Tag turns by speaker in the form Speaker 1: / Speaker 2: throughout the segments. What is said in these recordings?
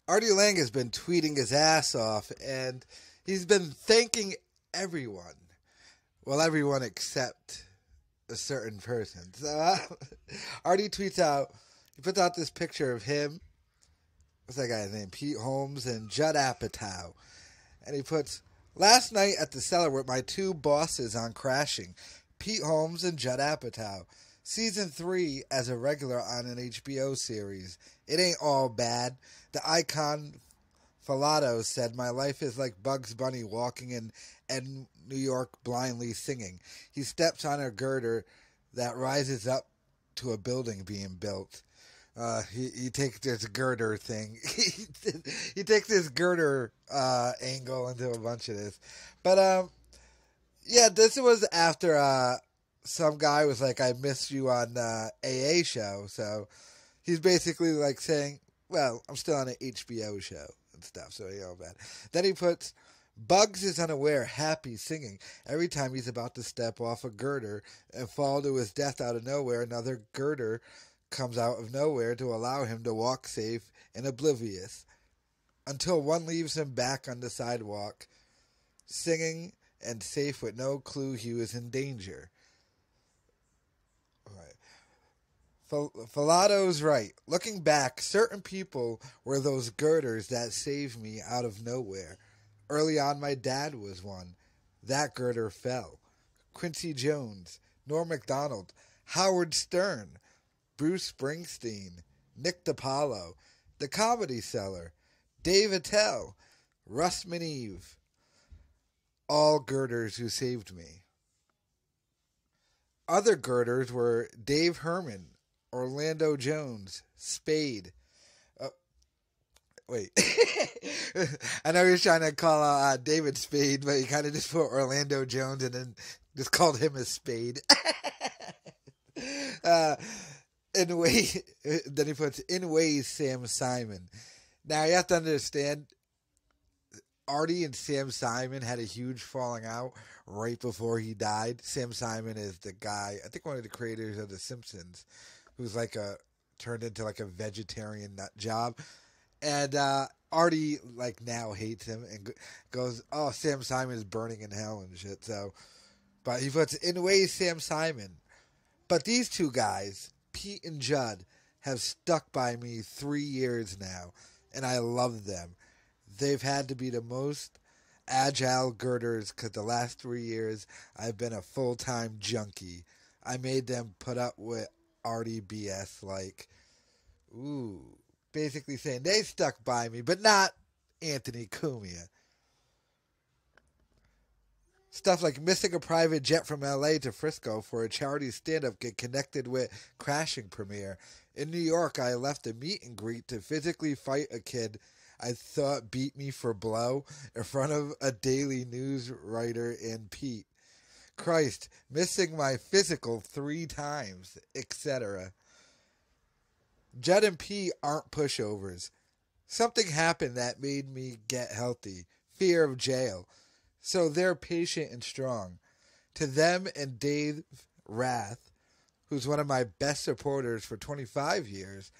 Speaker 1: Artie Lange has been tweeting his ass off, and he's been thanking everyone. Well, everyone except a certain person. So Artie tweets out, he puts out this picture of him, what's that guy's name? Pete Holmes and Judd Apatow. And he puts, last night at the cellar with my two bosses on Crashing, Pete Holmes and Judd Apatow. Season 3 as a regular on an HBO series. It ain't all bad. The icon Falato said, my life is like Bugs Bunny walking in New York blindly singing. He steps on a girder that rises up to a building being built. He takes this girder thing. he takes this girder angle into a bunch of this. But, yeah, this was after some guy was like, I missed you on AA show. So he's basically like saying, well, I'm still on an HBO show and stuff. So, you know, bad. Then he puts, Bugs is unaware, happy, singing. Every time he's about to step off a girder and fall to his death out of nowhere, another girder comes out of nowhere to allow him to walk safe and oblivious. Until one leaves him back on the sidewalk, singing and safe with no clue he was in danger. Falato's right. Looking back, certain people were those girders that saved me out of nowhere. Early on, my dad was one. That girder fell. Quincy Jones, Norm Macdonald, Howard Stern, Bruce Springsteen, Nick DiPaolo, The Comedy Cellar, Dave Attell, Russ Maneve. All girders who saved me. Other girders were Dave Herman, Orlando Jones, Spade. Wait. I know you're trying to call out David Spade, but you kind of just put Orlando Jones and then just called him a Spade. Then he puts, in ways, Sam Simon. Now, you have to understand, Artie and Sam Simon had a huge falling out right before he died. Sam Simon is the guy, I think one of the creators of The Simpsons, who's turned into a vegetarian nut job. And Artie now hates him and goes, oh, Sam Simon is burning in hell and shit. So, but he puts, in ways, Sam Simon. But these two guys, Pete and Judd, have stuck by me 3 years now, and I love them. They've had to be the most agile girders because the last 3 years I've been a full-time junkie. I made them put up with Artie BS basically saying they stuck by me, but not Anthony Cumia. Stuff like missing a private jet from LA to Frisco for a charity stand-up get connected with Crashing premiere. In New York, I left a meet and greet to physically fight a kid I thought beat me for blow in front of a Daily News writer and Pete. Christ, missing my physical 3 times, etc. Judd and Pete aren't pushovers. Something happened that made me get healthy. Fear of jail. So they're patient and strong. To them and Dave Rath, who's one of my best supporters for 25 years,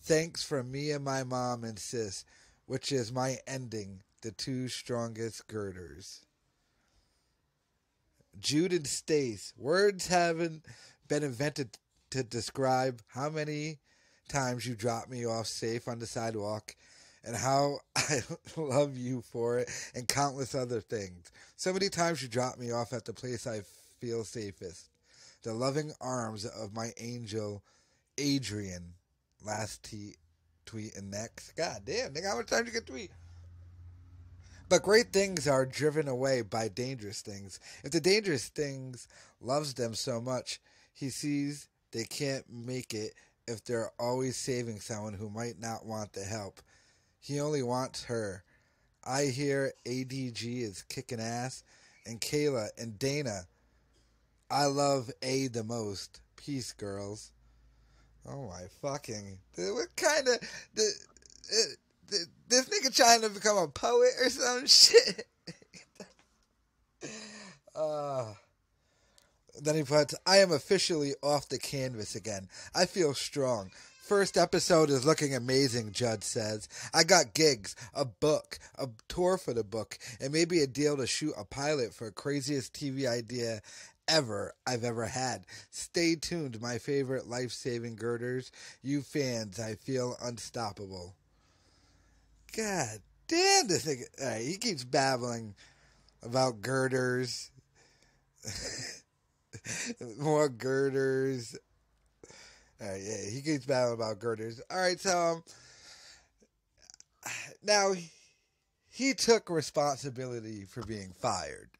Speaker 1: thanks from me and my mom and sis, which is my ending, the 2 strongest girders. Jude and Stace, words haven't been invented to describe how many times you dropped me off safe on the sidewalk and how I love you for it and countless other things. So many times you dropped me off at the place I feel safest. The loving arms of my angel, Adrian. Last tweet and next. God damn, nigga, how much time you can tweet? But great things are driven away by dangerous things. If the dangerous things loves them so much, he sees they can't make it if they're always saving someone who might not want the help. He only wants her. I hear ADG is kicking ass, and Kayla and Dana. I love A the most. Peace, girls. Oh my fucking... What kind of... This nigga trying to become a poet or some shit? Then he puts, I am officially off the canvas again. I feel strong. First episode is looking amazing, Judd says. I got gigs, a book, a tour for the book, and maybe a deal to shoot a pilot for craziest TV idea I've ever had. Stay tuned, my favorite life-saving girders. You fans, I feel unstoppable. God damn this nigga. Right, he keeps babbling about girders. More girders. Yeah, he keeps babbling about girders. Alright, so now he took responsibility for being fired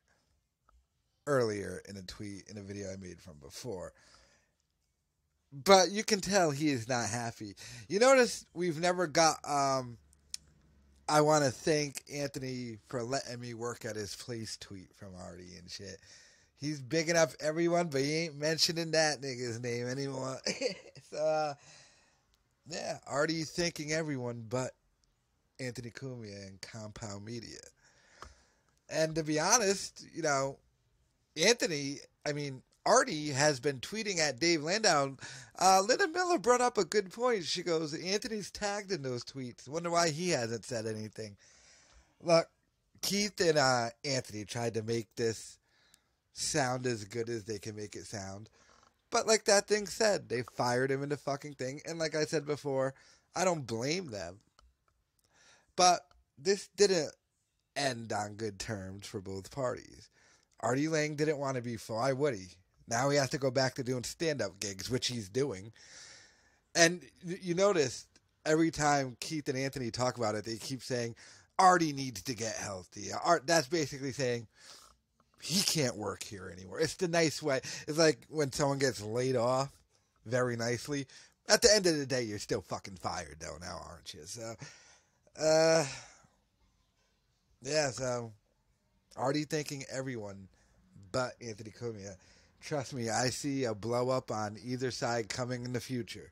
Speaker 1: earlier in a tweet, in a video I made from before. But you can tell he is not happy. You notice we've never got, I want to thank Anthony for letting me work at his place tweet from Artie and shit. He's bigging up everyone, but he ain't mentioning that nigga's name anymore. So, yeah, Artie thanking everyone but Anthony Cumia and Compound Media. And to be honest, you know, Artie has been tweeting at Dave Landau. Linda Miller brought up a good point. She goes, Anthony's tagged in those tweets. Wonder why he hasn't said anything. Look, Keith and Anthony tried to make this sound as good as they can make it sound. But like that thing said, they fired him in the fucking thing. And like I said before, I don't blame them. But this didn't end on good terms for both parties. Artie Lange didn't want to be why would he? Now he has to go back to doing stand-up gigs, which he's doing. And you notice every time Keith and Anthony talk about it, they keep saying, Artie needs to get healthy. That's basically saying, he can't work here anymore. It's the nice way. It's like when someone gets laid off very nicely. At the end of the day, you're still fucking fired, though, now, aren't you? So, yeah, so Artie thanking everyone but Anthony Cumia. Trust me, I see a blow up on either side coming in the future.